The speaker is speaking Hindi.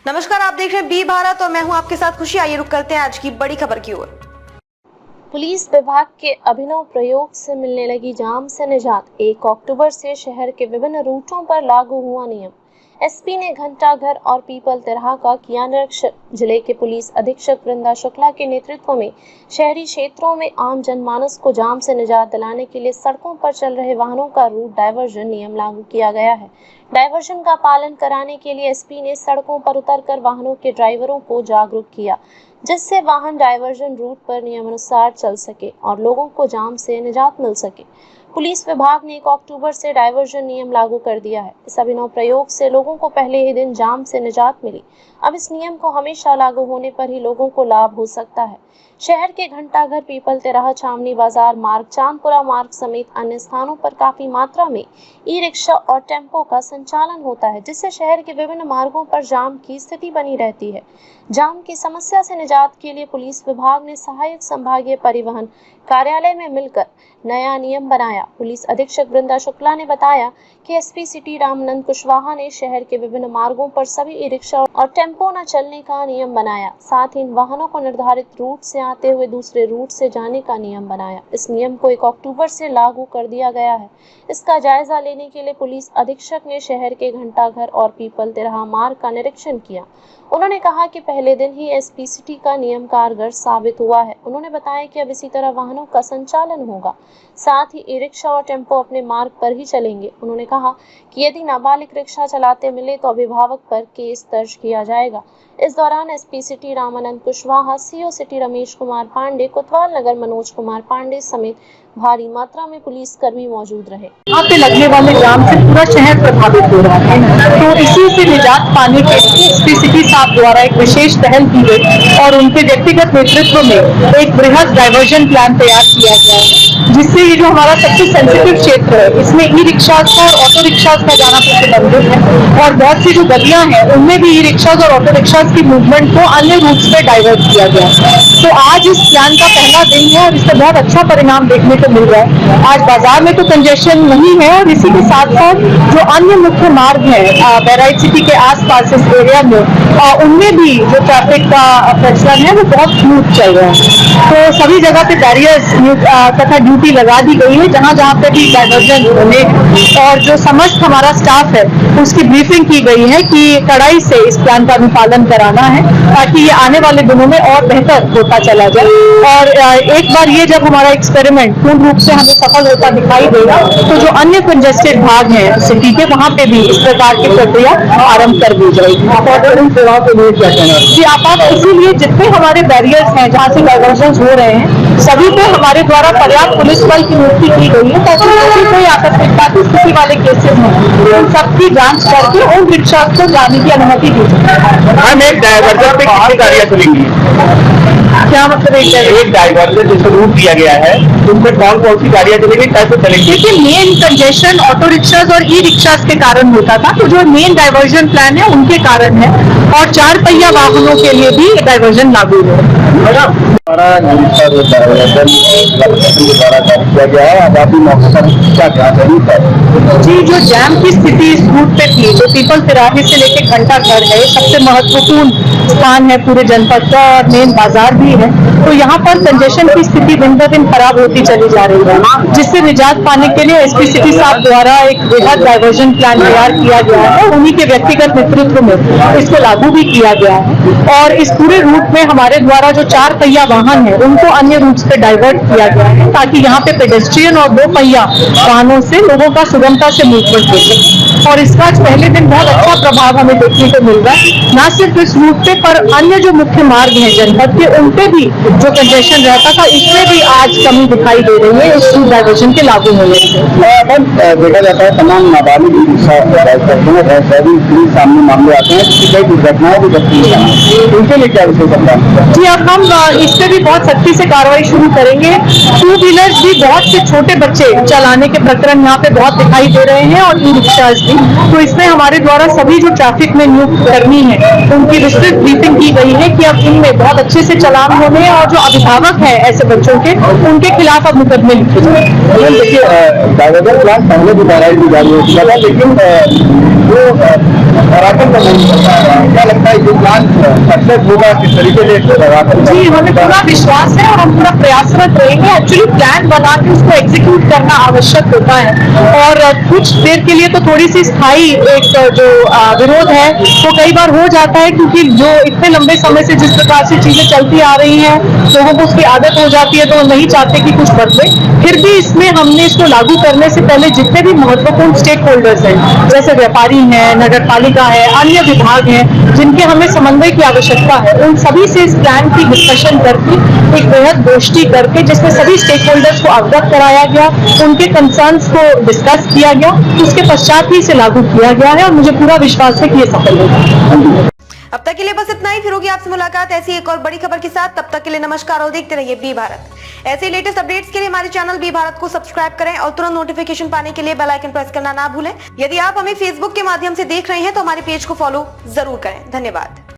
नमस्कार, आप देख रहे हैं बी भारत और मैं हूं आपके साथ खुशी। आइए रुक करते हैं आज की बड़ी खबर की ओर। पुलिस विभाग के अभिनव प्रयोग से मिलने लगी जाम से निजात। 1 अक्टूबर से शहर के विभिन्न रूटों पर लागू हुआ नियम। एसपी ने घंटाघर और पीपल तिराहा का किया निरीक्षण। जिले के पुलिस अधीक्षक वृंदा शुक्ला के नेतृत्व में शहरी क्षेत्रों में आम जनमानस को जाम से निजात दिलाने के लिए सड़कों पर चल रहे वाहनों का रूट डायवर्जन नियम लागू किया गया है। डायवर्जन का पालन कराने के लिए एसपी ने सड़कों पर उतरकर वाहनों के ड्राइवरों को जागरूक किया, जिससे वाहन डायवर्जन रूट पर नियमानुसार चल सके और लोगों को जाम से निजात मिल सके। पुलिस विभाग ने 1 अक्टूबर से डायवर्जन नियम लागू कर दिया है। इस अभिनव प्रयोग से लोगों को पहले ही दिन जाम से निजात मिली। अब इस नियम को हमेशा लागू होने पर ही लोगों को लाभ हो सकता है। शहर के घंटाघर, पीपल तिराहा, छावनी बाजार मार्ग, चांदपुरा मार्ग समेत अन्य स्थानों पर काफी मात्रा में ई रिक्शा और टेम्पो का संचालन होता है, जिससे शहर के विभिन्न मार्गों पर जाम की स्थिति बनी रहती है। जाम की समस्या से निजात के लिए पुलिस विभाग ने सहायक संभागीय परिवहन कार्यालय में मिलकर नया नियम बनाया। पुलिस अधीक्षक वृंदा शुक्ला ने बताया कि एसपी सिटी रामानंद कुशवाहा ने शहर के विभिन्न मार्गों पर सभी ई रिक्शा और टेम्पो न चलने का नियम बनाया। साथ ही इन वाहनों को निर्धारित रूट से आते हुए दूसरे रूट से जाने का नियम बनाया। इस नियम को 1 अक्टूबर से लागू कर दिया गया है। इसका जायजा लेने के लिए पुलिस अधीक्षक ने शहर के घंटाघर और पीपल तिराहा मार्ग का निरीक्षण किया। उन्होंने कहा कि पहले दिन ही एसपी सिटी का नियम कारगर साबित हुआ है। उन्होंने बताया कि अब इसी तरह वाहनों का संचालन होगा, साथ ही ई रिक्शा और टेम्पो अपने मार्ग पर ही चलेंगे। उन्होंने कहा कि यदि नाबालिग रिक्शा चलाते मिले तो अभिभावक पर केस दर्ज किया जाएगा। इस दौरान SP city Ramanand Kushwaha, CO city Ramesh Kumar Pandey, कोतवाल नगर मनोज कुमार पांडे समेत भारी मात्रा में पुलिस कर्मी मौजूद रहे। यहाँ पे लगने वाले जाम से पूरा शहर प्रभावित हो रहा है, तो इसी से निजात पाने के लिए एसपी सिटी साहब द्वारा एक विशेष पहल की गई और उनके व्यक्तिगत नेतृत्व में एक बृहद डायवर्जन प्लान तैयार किया गया है, जिससे ये जो हमारा सबसे सेंसिटिव क्षेत्र है, इसमें ई रिक्शा और ऑटो रिक्शा का जाना प्रतिबंधित है और बहुत सी जो गलियां हैं उनमें भी ई रिक्शा और ऑटो रिक्शा की मूवमेंट को अन्य रूट्स पे डाइवर्ट किया गया है। तो आज इस प्लान का पहला दिन है और इससे बहुत अच्छा परिणाम देखने को मिल रहा है। आज बाजार में तो कंजेशन नहीं है और इसी के साथ साथ जो अन्य मुख्य मार्ग है बहराइच सिटी के आसपास इस एरिया में, उनमें भी जो ट्रैफिक का प्रचलन है वो बहुत स्मूथ चल रहा है। तो सभी जगह पे बैरियर्स तथा ड्यूटी लगा दी गई है जहां जहां पे भी डाइवर्जन होने, और जो समस्त हमारा स्टाफ है उसकी ब्रीफिंग की गई है कि कड़ाई से इस प्लान का अनुपालन कराना है ताकि ये आने वाले दिनों में और बेहतर होता चला जाए। और एक बार ये जब हमारा एक्सपेरिमेंट पूर्ण रूप से हमें सफल होता दिखाई देगा तो जो अन्य कंजेस्टेड भाग हैं सिटी के, वहां पे भी इस प्रकार की प्रक्रिया आरंभ कर दी जाएगी। जी, आपात इसीलिए जितने हमारे बैरियर्स हैं जहां से डाइवर्जन हो रहे हैं सभी पे हमारे द्वारा पर्याप्त पुलिस बल की नियुक्ति की गई है ताकि जैसे कोई आकस्मिकता की स्थिति वाले केसेज हैं उन सबकी जांच करके उन रिक्शा को जाने की अनुमति दी जाए। हम एक डाइवर्जन पे कितनी गाड़ियां चलेंगी? क्या मतलब एक डाइवर्जन जिसको रूट दिया गया है उनमें कौन कौन सी गाड़ियां चलेंगी, कैसे चलेंगी? देखिए, मेन कंजेशन ऑटो रिक्शाज और ई रिक्शाज के कारण होता था, तो जो मेन डाइवर्जन प्लान है उनके कारण है और 4 पहिया वाहनों के लिए भी डाइवर्जन लागू है। जी, जो जैम की स्थिति इस रूट पे थी, जो पीपल तिराहे से लेके घंटाघर है, सबसे महत्वपूर्ण स्थान है पूरे जनपद का और मेन बाजार भी है, तो यहाँ पर कंजेशन की स्थिति दिन ब दिन खराब होती चली जा रही है, जिससे निजात पाने के लिए एसपी सिटी साहब द्वारा एक बृहद डाइवर्जन प्लान तैयार किया गया है। उन्हीं के व्यक्तिगत नेतृत्व में इसको लागू भी किया गया है और इस पूरे रूट में हमारे द्वारा जो 4 पहिया वाहन है उनको अन्य रूट्स पे डाइवर्ट किया गया है ताकि यहाँ पे पेडेस्ट्रियन और 2 पहिया वाहनों से लोगों का सुगमता से मूवमेंट हो सके। और इसका पहले दिन बहुत अच्छा प्रभाव हमें देखने को मिल रहा है, न सिर्फ इस रूट पे पर अन्य जो मुख्य मार्ग है जनपद के उनपे भी जो कंजेशन रहता था इसमें भी आज कमी दिखाई दे रही है इस रूट डाइवर्जन के लागू होने से। देखा जाता है तमाम नाबालिग सामने मामले आते हैं, कई दुर्घटनाएं भी घटती हैं, उनके लिए क्या विषय सकता है? जी, अब हम इस पे भी बहुत सख्ती से कार्रवाई शुरू करेंगे। 2 व्हीलर्स भी बहुत से छोटे बच्चे चलाने के प्रकरण यहाँ पे बहुत दिखाई दे रहे हैं और ई रिक्शाज भी, तो इसमें हमारे द्वारा सभी जो ट्रैफिक में नियुक्त कर्मी है उनकी विस्तृत ब्रीफिंग की गई है कि अब इनमें बहुत अच्छे से चलान होने और जो अभिभावक है ऐसे बच्चों के उनके खिलाफ अब मुकदमे लिखे जाए। देखिए, डाइवर्जन प्लान पहले भी जारी हो चुका था, लेकिन वो क्या लगता है सक्सेस होगा, किस तरीके से जी, हमें पूरा विश्वास है और हम पूरा प्रयासरत रहेंगे। एक्चुअली प्लान बना के उसको एग्जीक्यूट करना आवश्यक होता है और कुछ देर के लिए तो थोड़ी सी स्थायी एक जो विरोध है वो कई बार हो जाता है, क्योंकि जो इतने लंबे समय से जिस प्रकार से चीजें चलती आ रही हैं लोगों को उसकी आदत हो जाती है, तो वो नहीं चाहते कि कुछ बदले। फिर भी इसमें हमने इसको लागू करने से पहले जितने भी महत्वपूर्ण स्टेक होल्डर्स हैं, जैसे व्यापारी हैं, नगर पालिका है, अन्य विभाग हैं जिनके हमें समन्वय की आवश्यकता है, उन सभी से इस प्लान की डिस्कशन करके एक बेहद गोष्ठी करके जिसमें सभी स्टेक होल्डर्स को अवगत कराया गया, उनके कंसर्न्स को डिस्कस किया गया, उसके पश्चात ही इसे लागू किया गया है और मुझे पूरा विश्वास है कि ये सफल होगा। अब तक के लिए बस इतना ही। फिर होगी आपसे मुलाकात ऐसी एक और बड़ी खबर के साथ। तब तक के लिए नमस्कार और देखते रहिए बी भारत। ऐसे लेटेस्ट अपडेट्स के लिए हमारे चैनल बी भारत को सब्सक्राइब करें और तुरंत नोटिफिकेशन पाने के लिए बेल आइकन प्रेस करना ना भूलें। यदि आप हमें फेसबुक के माध्यम से देख रहे हैं तो हमारे पेज को फॉलो जरूर करें। धन्यवाद।